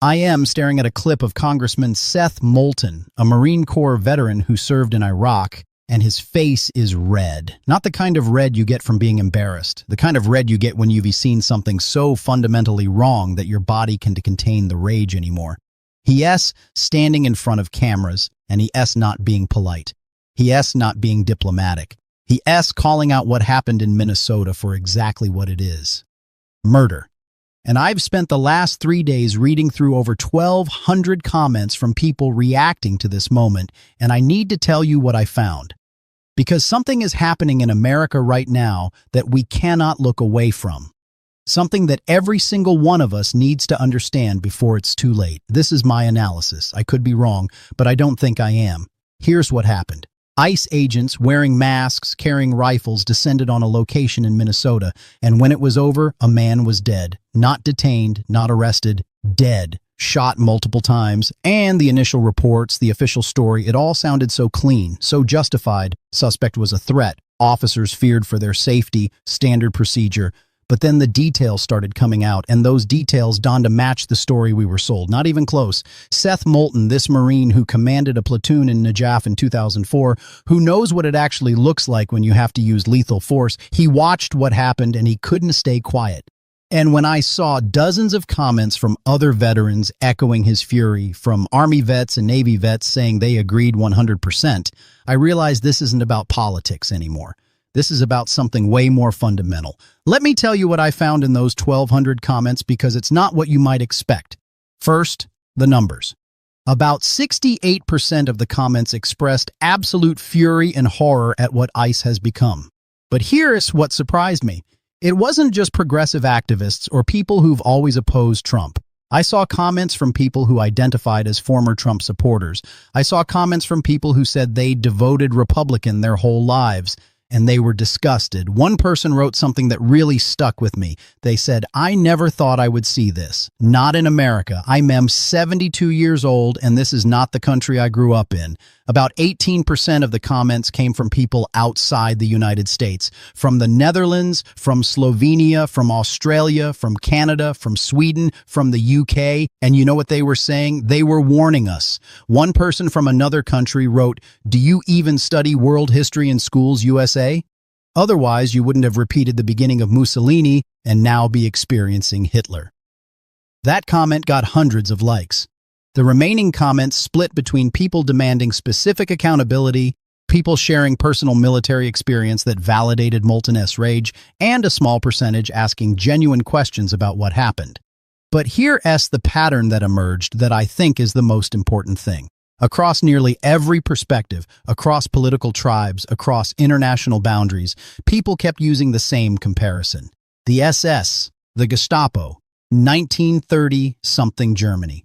I am staring at a clip of Congressman Seth Moulton, a Marine Corps veteran who served in Iraq, and his face is red. Not the kind of red you get from being embarrassed, the kind of red you get when you've seen something so fundamentally wrong that your body can't contain the rage anymore. He S standing in front of cameras, and he S not being polite. He S not being diplomatic. He S calling out what happened in Minnesota for exactly what it is. Murder. And I've spent the last 3 days reading through over 1,200 comments from people reacting to this moment, and I need to tell you what I found. Because something is happening in America right now that we cannot look away from. Something that every single one of us needs to understand before it's too late. This is my analysis. I could be wrong, but I don't think I am. Here's what happened. ICE agents wearing masks, carrying rifles, descended on a location in Minnesota, and when it was over, a man was dead. Not detained, not arrested, dead. Shot multiple times, and the initial reports, the official story, it all sounded so clean, so justified. Suspect was a threat. Officers feared for their safety, standard procedure. But then the details started coming out, and those details dawned to match the story we were sold. Not even close. Seth Moulton, this Marine who commanded a platoon in Najaf in 2004, who knows what it actually looks like when you have to use lethal force, he watched what happened and he couldn't stay quiet. And when I saw dozens of comments from other veterans echoing his fury, from Army vets and Navy vets saying they agreed 100%, I realized this isn't about politics anymore. This is about something way more fundamental. Let me tell you what I found in those 1,200 comments because it's not what you might expect. First, the numbers. About 68% of the comments expressed absolute fury and horror at what ICE has become. But here's what surprised me. It wasn't just progressive activists or people who've always opposed Trump. I saw comments from people who identified as former Trump supporters. I saw comments from people who said they devoted Republican their whole lives, and they were disgusted. One person wrote something that really stuck with me. They said, "I never thought I would see this. Not in America. I'm 72 years old, and this is not the country I grew up in." About 18% of the comments came from people outside the United States, from the Netherlands, from Slovenia, from Australia, from Canada, from Sweden, from the UK. And you know what they were saying? They were warning us. One person from another country wrote, "Do you even study world history in schools, USA? Otherwise, you wouldn't have repeated the beginning of Mussolini and now be experiencing Hitler." That comment got hundreds of likes. The remaining comments split between people demanding specific accountability, people sharing personal military experience that validated Moulton's rage, and a small percentage asking genuine questions about what happened. But here's the pattern that emerged that I think is the most important thing. Across nearly every perspective, across political tribes, across international boundaries, people kept using the same comparison. The SS, the Gestapo, 1930-something Germany.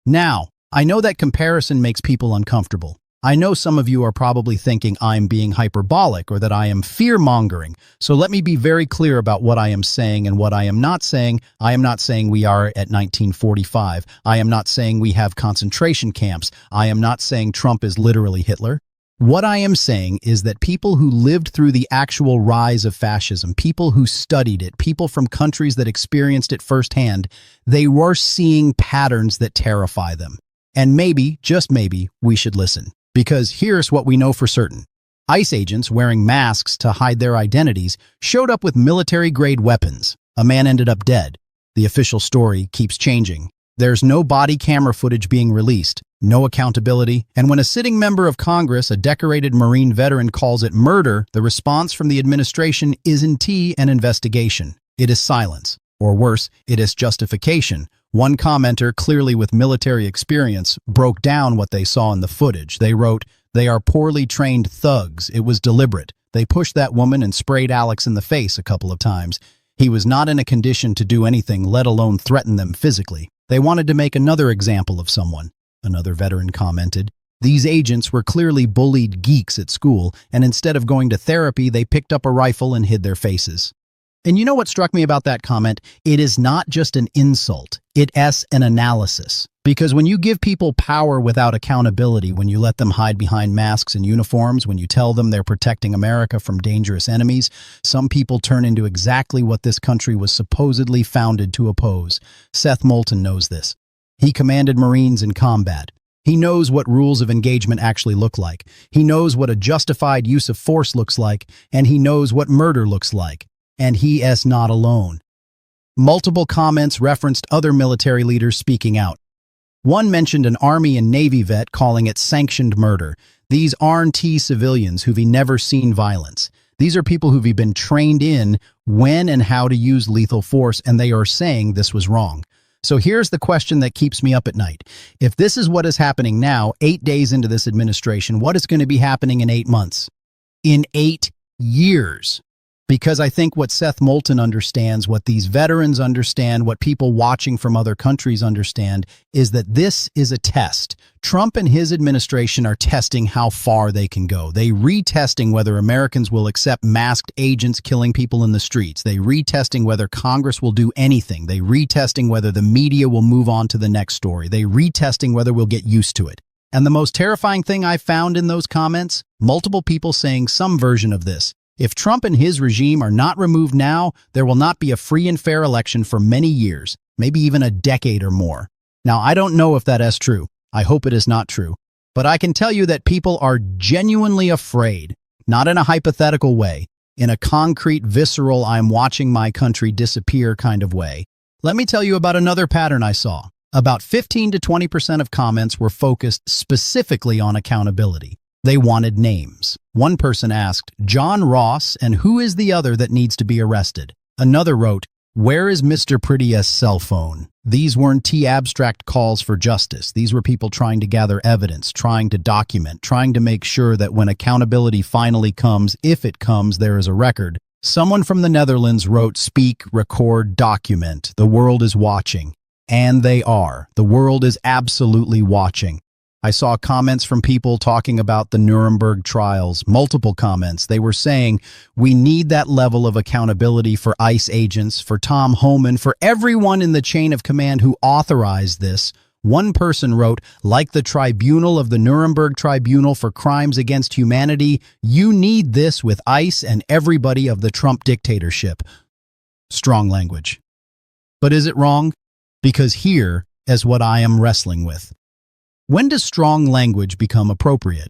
Now, I know that comparison makes people uncomfortable. I know some of you are probably thinking I'm being hyperbolic or that I am fear-mongering. So let me be very clear about what I am saying and what I am not saying. I am not saying we are at 1945. I am not saying we have concentration camps. I am not saying Trump is literally Hitler. What I am saying is that people who lived through the actual rise of fascism, people who studied it, people from countries that experienced it firsthand, they were seeing patterns that terrify them. And maybe, just maybe, we should listen. Because here's what we know for certain. ICE agents wearing masks to hide their identities showed up with military-grade weapons. A man ended up dead. The official story keeps changing. There's no body camera footage being released, no accountability, and when a sitting member of Congress, a decorated Marine veteran, calls it murder, the response from the administration isn't an investigation. It is silence. Or worse, it is justification. One commenter, clearly with military experience, broke down what they saw in the footage. They wrote, "They are poorly trained thugs. It was deliberate. They pushed that woman and sprayed Alex in the face a couple of times. He was not in a condition to do anything, let alone threaten them physically. They wanted to make another example of someone." Another veteran commented, "These agents were clearly bullied geeks at school, and instead of going to therapy, they picked up a rifle and hid their faces." And you know what struck me about that comment? It is not just an insult. It's an analysis. Because when you give people power without accountability, when you let them hide behind masks and uniforms, when you tell them they're protecting America from dangerous enemies, some people turn into exactly what this country was supposedly founded to oppose. Seth Moulton knows this. He commanded Marines in combat. He knows what rules of engagement actually look like. He knows what a justified use of force looks like, and he knows what murder looks like. And he is not alone. Multiple comments referenced other military leaders speaking out. One mentioned an Army and Navy vet calling it sanctioned murder. These aren't civilians who've never seen violence. These are people who've been trained in when and how to use lethal force, and they are saying this was wrong. So here's the question that keeps me up at night. If this is what is happening now, 8 days into this administration, what is going to be happening in 8 months? In 8 years? Because I think what Seth Moulton understands, what these veterans understand, what people watching from other countries understand, is that this is a test. Trump and his administration are testing how far they can go. They retesting whether Americans will accept masked agents killing people in the streets. They retesting whether Congress will do anything. They retesting whether the media will move on to the next story. They retesting whether we'll get used to it. And the most terrifying thing I found in those comments, multiple people saying some version of this. If Trump and his regime are not removed now, there will not be a free and fair election for many years, maybe even a decade or more. Now, I don't know if that is true. I hope it is not true. But I can tell you that people are genuinely afraid, not in a hypothetical way, in a concrete, visceral, I'm watching my country disappear kind of way. Let me tell you about another pattern I saw. About 15 to 20% of comments were focused specifically on accountability. They wanted names. One person asked, John Ross, and who is the other that needs to be arrested? Another wrote, where is Mr. Pretty's cell phone? These weren't abstract calls for justice. These were people trying to gather evidence, trying to document, trying to make sure that when accountability finally comes, if it comes, there is a record. Someone from the Netherlands wrote, speak, record, document. The world is watching. And they are. The world is absolutely watching. I saw comments from people talking about the Nuremberg trials, multiple comments. They were saying, we need that level of accountability for ICE agents, for Tom Homan, for everyone in the chain of command who authorized this. One person wrote, like the tribunal of the Nuremberg Tribunal for Crimes Against Humanity, you need this with ICE and everybody of the Trump dictatorship. Strong language. But is it wrong? Because here is what I am wrestling with. When does strong language become appropriate?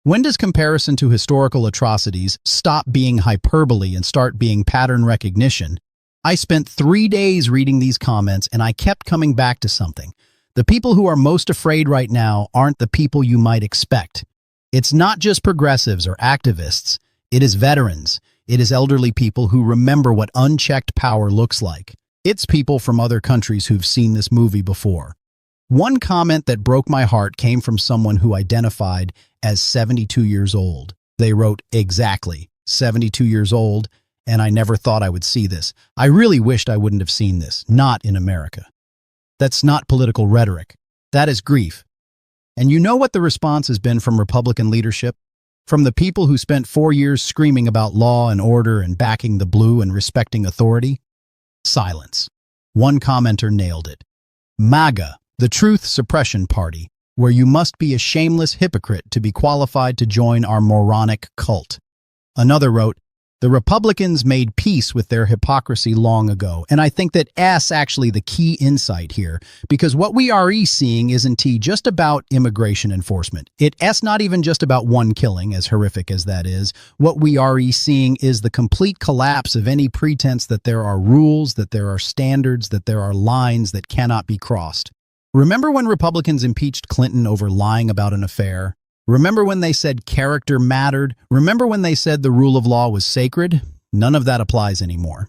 When does comparison to historical atrocities stop being hyperbole and start being pattern recognition? I spent 3 days reading these comments and I kept coming back to something. The people who are most afraid right now aren't the people you might expect. It's not just progressives or activists. It is veterans. It is elderly people who remember what unchecked power looks like. It's people from other countries who've seen this movie before. One comment that broke my heart came from someone who identified as 72 years old. They wrote, exactly, 72 years old, and I never thought I would see this. I really wished I wouldn't have seen this, not in America. That's not political rhetoric. That is grief. And you know what the response has been from Republican leadership? From the people who spent 4 years screaming about law and order and backing the blue and respecting authority? Silence. One commenter nailed it. MAGA. The Truth Suppression Party, where you must be a shameless hypocrite to be qualified to join our moronic cult. Another wrote, the Republicans made peace with their hypocrisy long ago, and I think that that's actually the key insight here, because what we are seeing isn't just about immigration enforcement. It's not even just about one killing, as horrific as that is. What we are seeing is the complete collapse of any pretense that there are rules, that there are standards, that there are lines that cannot be crossed. Remember when Republicans impeached Clinton over lying about an affair? Remember when they said character mattered? Remember when they said the rule of law was sacred? None of that applies anymore.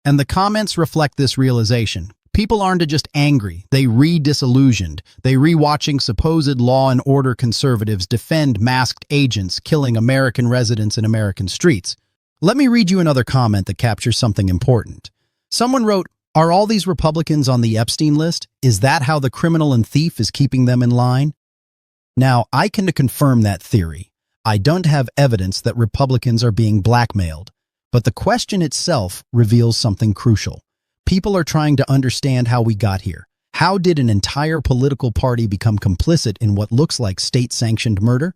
And the comments reflect this realization. People aren't just angry, they re-disillusioned. They re-watching supposed law and order conservatives defend masked agents killing American residents in American streets. Let me read you another comment that captures something important. Someone wrote, are all these Republicans on the Epstein list? Is that how the criminal and thief is keeping them in line? Now, I can confirm that theory. I don't have evidence that Republicans are being blackmailed, but the question itself reveals something crucial. People are trying to understand how we got here. How did an entire political party become complicit in what looks like state-sanctioned murder?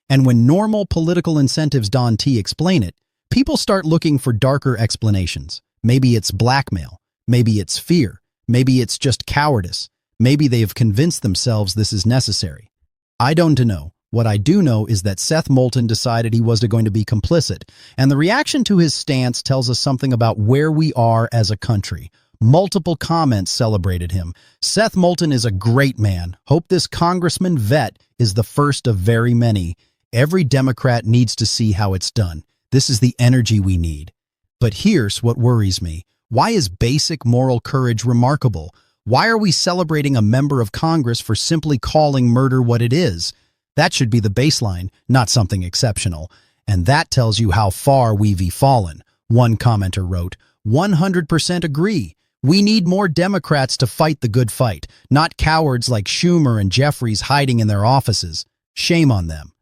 And when normal political incentives don't explain it, people start looking for darker explanations. Maybe it's blackmail. Maybe it's fear. Maybe it's just cowardice. Maybe they have convinced themselves this is necessary. I don't know. What I do know is that Seth Moulton decided he was going to be complicit, and the reaction to his stance tells us something about where we are as a country. Multiple comments celebrated him. Seth Moulton is a great man. Hope this congressman vet is the first of very many. Every Democrat needs to see how it's done. This is the energy we need. But here's what worries me. Why is basic moral courage remarkable? Why are we celebrating a member of Congress for simply calling murder what it is? That should be the baseline, not something exceptional. And that tells you how far we've fallen. One commenter wrote, 100% agree. We need more Democrats to fight the good fight, not cowards like Schumer and Jeffries hiding in their offices. Shame on them.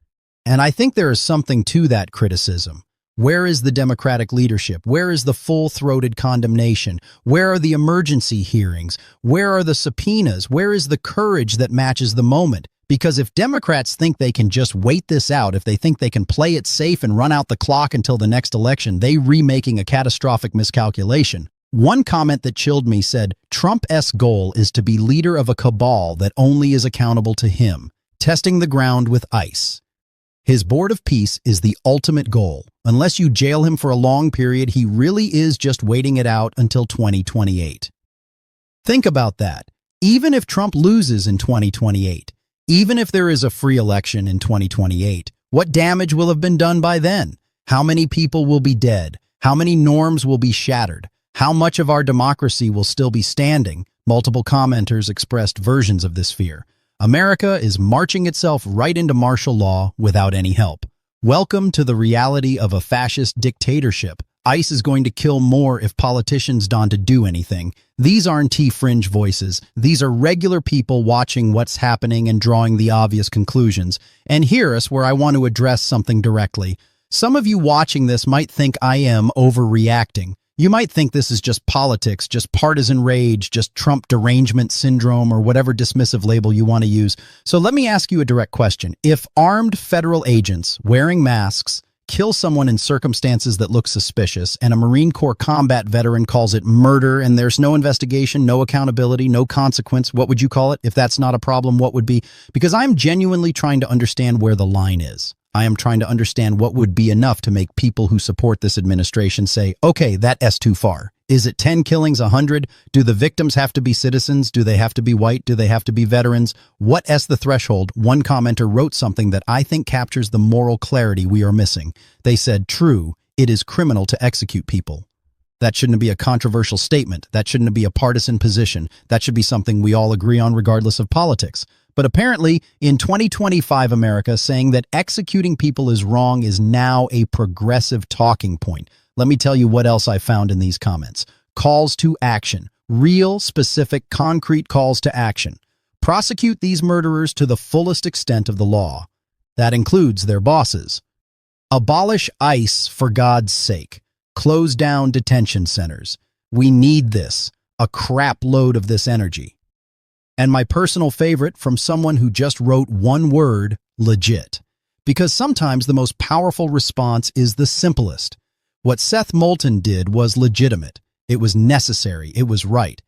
And I think there is something to that criticism. Where is the Democratic leadership? Where is the full-throated condemnation? Where are the emergency hearings? Where are the subpoenas? Where is the courage that matches the moment? Because if Democrats think they can just wait this out, if they think they can play it safe and run out the clock until the next election, they remaking a catastrophic miscalculation. One comment that chilled me said, Trump's goal is to be leader of a cabal that only is accountable to him, testing the ground with ice. His board of peace is the ultimate goal. Unless you jail him for a long period, he really is just waiting it out until 2028. Think about that. Even if Trump loses in 2028, even if there is a free election in 2028, what damage will have been done by then? How many people will be dead? How many norms will be shattered? How much of our democracy will still be standing? Multiple commenters expressed versions of this fear. America is marching itself right into martial law without any help. Welcome to the reality of a fascist dictatorship. ICE is going to kill more if politicians don't do anything. These aren't fringe voices. These are regular people watching what's happening and drawing the obvious conclusions. And here's where I want to address something directly. Some of you watching this might think I am overreacting. You might think this is just politics, just partisan rage, just Trump derangement syndrome, or whatever dismissive label you want to use. So let me ask you a direct question. If armed federal agents wearing masks kill someone in circumstances that look suspicious, and a Marine Corps combat veteran calls it murder, and there's no investigation, no accountability, no consequence, what would you call it? If that's not a problem, what would be? Because I'm genuinely trying to understand where the line is. I am trying to understand what would be enough to make people who support this administration say, okay, that's too far. Is it 10 killings, 100? Do the victims have to be citizens? Do they have to be white? Do they have to be veterans? What's the threshold? One commenter wrote something that I think captures the moral clarity we are missing. They said, true, it is criminal to execute people. That shouldn't be a controversial statement. That shouldn't be a partisan position. That should be something we all agree on regardless of politics. But apparently, in 2025 America, saying that executing people is wrong is now a progressive talking point. Let me tell you what else I found in these comments. Calls to action. Real, specific, concrete calls to action. Prosecute these murderers to the fullest extent of the law. That includes their bosses. Abolish ICE for God's sake. Close down detention centers. We need this. A crap load of this energy. And my personal favorite from someone who just wrote one word, legit. Because sometimes the most powerful response is the simplest. What Seth Moulton did was legitimate. It was necessary. It was right.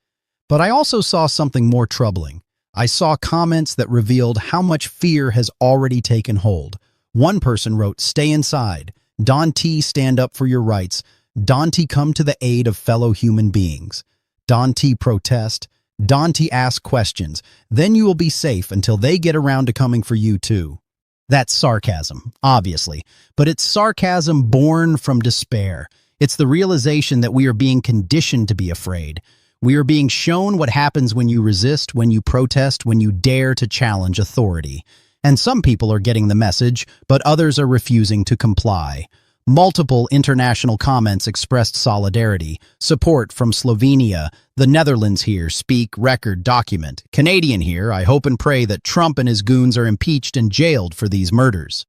But I also saw something more troubling. I saw comments that revealed how much fear has already taken hold. One person wrote, stay inside. Don't stand up for your rights. Don't come to the aid of fellow human beings. Don't protest. Don't ask questions. Then you will be safe until they get around to coming for you too. That's sarcasm, obviously, but it's sarcasm born from despair. It's the realization that we are being conditioned to be afraid. We are being shown what happens when you resist, when you protest, when you dare to challenge authority. And some people are getting the message, but others are refusing to comply. Multiple international comments expressed solidarity, support from Slovenia, the Netherlands here, speak, record, document. Canadian here, I hope and pray that Trump and his goons are impeached and jailed for these murders.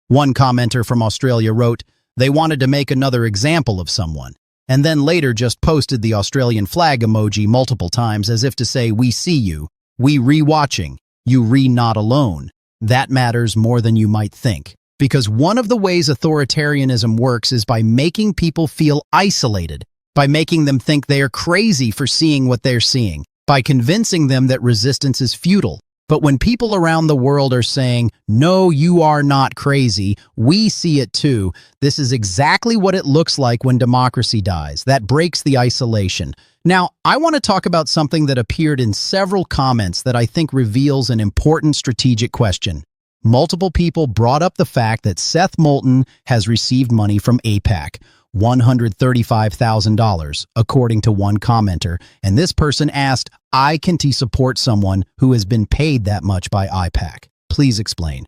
One commenter from Australia wrote, they wanted to make another example of someone, and then later just posted the Australian flag emoji multiple times as if to say, we see you, we re-watching, you re-not alone. That matters more than you might think. Because one of the ways authoritarianism works is by making people feel isolated, by making them think they are crazy for seeing what they're seeing. by convincing them that resistance is futile. But when people around the world are saying, no, you are not crazy, we see it too, this is exactly what it looks like when democracy dies. That breaks the isolation. Now, I want to talk about something that appeared in several comments that I think reveals an important strategic question. Multiple people brought up the fact that Seth Moulton has received money from AIPAC, $135,000, according to one commenter, and this person asked, can he support someone who has been paid that much by AIPAC? Please explain.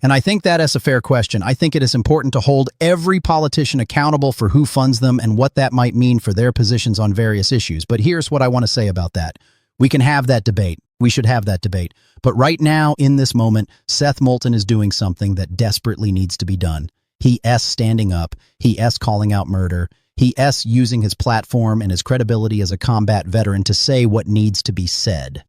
And I think that is a fair question. I think it is important to hold every politician accountable for who funds them and what that might mean for their positions on various issues. But here's what I want to say about that. We can have that debate. We should have that debate. But right now, in this moment, Seth Moulton is doing something that desperately needs to be done. He is standing up. He is calling out murder. He is using his platform and his credibility as a combat veteran to say what needs to be said.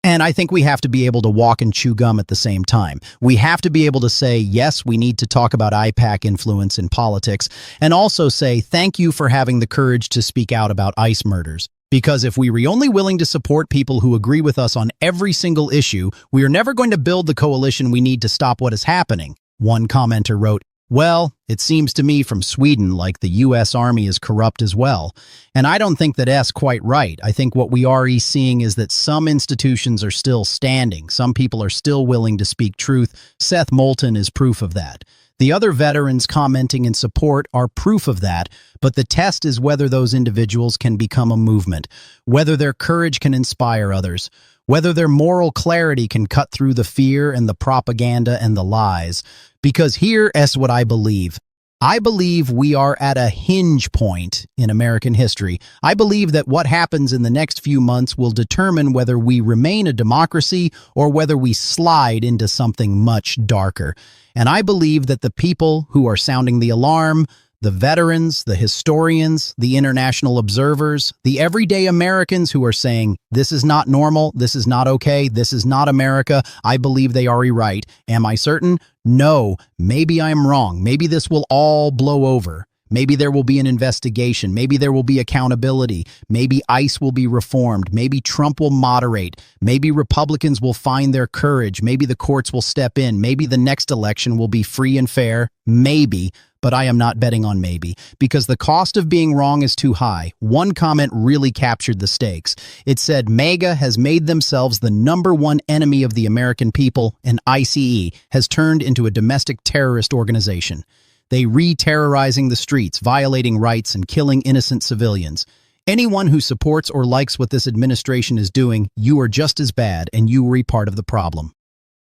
And I think we have to be able to walk and chew gum at the same time. We have to be able to say, yes, we need to talk about AIPAC influence in politics, and also say, thank you for having the courage to speak out about ICE murders. Because if we were only willing to support people who agree with us on every single issue, we are never going to build the coalition we need to stop what is happening. One commenter wrote, well, it seems to me from Sweden like the U.S. Army is corrupt as well. And I don't think that's quite right. I think what we are seeing is that some institutions are still standing. Some people are still willing to speak truth. Seth Moulton is proof of that. The other veterans commenting in support are proof of that, but the test is whether those individuals can become a movement, whether their courage can inspire others, whether their moral clarity can cut through the fear and the propaganda and the lies. Because here is what I believe. I believe we are at a hinge point in American history. I believe that what happens in the next few months will determine whether we remain a democracy or whether we slide into something much darker. And I believe that the people who are sounding the alarm, the veterans, the historians, the international observers, the everyday Americans who are saying, this is not normal, this is not okay, this is not America, I believe they are right. Am I certain? No. Maybe I'm wrong. Maybe this will all blow over. Maybe there will be an investigation. Maybe there will be accountability. Maybe ICE will be reformed. Maybe Trump will moderate. Maybe Republicans will find their courage. Maybe the courts will step in. Maybe the next election will be free and fair. Maybe. But I am not betting on maybe, because the cost of being wrong is too high. One comment really captured the stakes. It said, MAGA has made themselves the #1 enemy of the American people, and ICE has turned into a domestic terrorist organization. They re-terrorizing the streets, violating rights, and killing innocent civilians. Anyone who supports or likes what this administration is doing, you are just as bad, and you were part of the problem.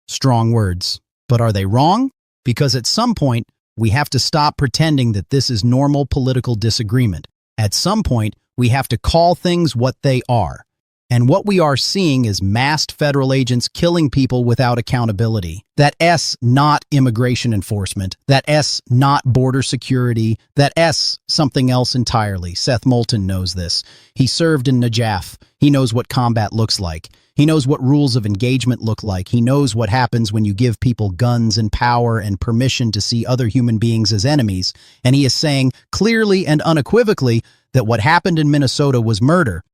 Strong words. But are they wrong? Because at some point, we have to stop pretending that this is normal political disagreement. At some point, we have to call things what they are. And what we are seeing is masked federal agents killing people without accountability. That S, not immigration enforcement. That S, not border security. That S, something else entirely. Seth Moulton knows this. He served in Najaf. He knows what combat looks like. He knows what rules of engagement look like. He knows what happens when you give people guns and power and permission to see other human beings as enemies. And he is saying clearly and unequivocally that what happened in Minnesota was murder.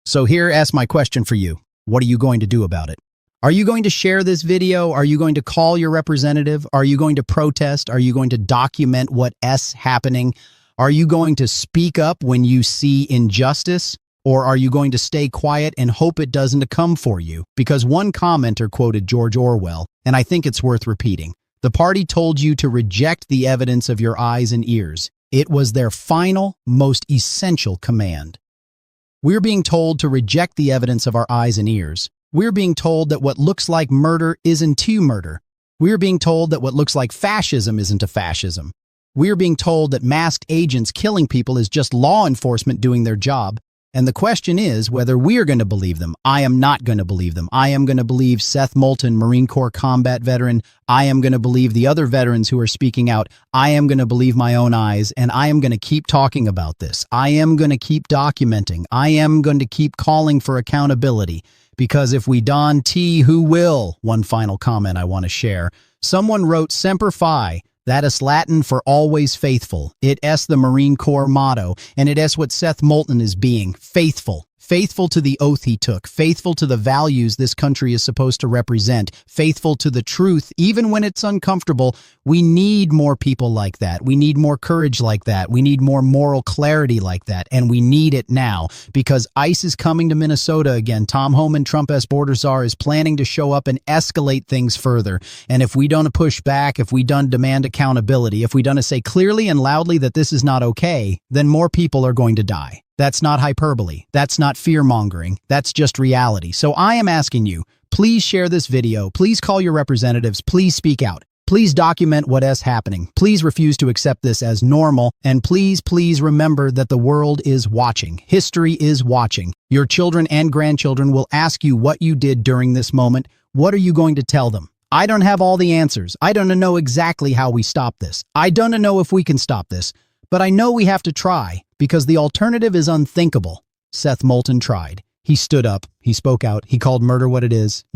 So here's my question for you. What are you going to do about it? Are you going to share this video? Are you going to call your representative? Are you going to protest? Are you going to document what's happening? Are you going to speak up when you see injustice? Or are you going to stay quiet and hope it doesn't come for you? Because one commenter quoted George Orwell, and I think it's worth repeating. The party told you to reject the evidence of your eyes and ears. It was their final, most essential command. We're being told to reject the evidence of our eyes and ears. We're being told that what looks like murder isn't murder. We're being told that what looks like fascism isn't a fascism. We're being told that masked agents killing people is just law enforcement doing their job. And the question is whether we're going to believe them. I am not going to believe them. I am going to believe Seth Moulton, Marine Corps combat veteran. I am going to believe the other veterans who are speaking out. I am going to believe my own eyes, and I am going to keep talking about this. I am going to keep documenting. I am going to keep calling for accountability. Because if we don't, who will? One final comment I want to share. Someone wrote Semper Fi. That is Latin for always faithful. It is the Marine Corps motto, and it is what Seth Moulton is being, faithful. faithful to the oath he took, faithful to the values this country is supposed to represent, faithful to the truth, even when it's uncomfortable. We need more people like that. We need more courage like that. We need more moral clarity like that, and we need it now because ICE is coming to Minnesota again. Tom Homan, Trump-esque border czar, is planning to show up and escalate things further. And if we don't push back, if we don't demand accountability, if we don't say clearly and loudly that this is not okay, then more people are going to die. That's not hyperbole. That's not fear-mongering. That's just reality. So I am asking you, please share this video. Please call your representatives. Please speak out. Please document what is happening. Please refuse to accept this as normal. And please remember that the world is watching. History is watching. Your children and grandchildren will ask you what you did during this moment. What are you going to tell them? I don't have all the answers. I don't know exactly how we stop this. I don't know if we can stop this. But I know we have to try, because the alternative is unthinkable. Seth Moulton tried. He stood up. He spoke out. He called murder what it is.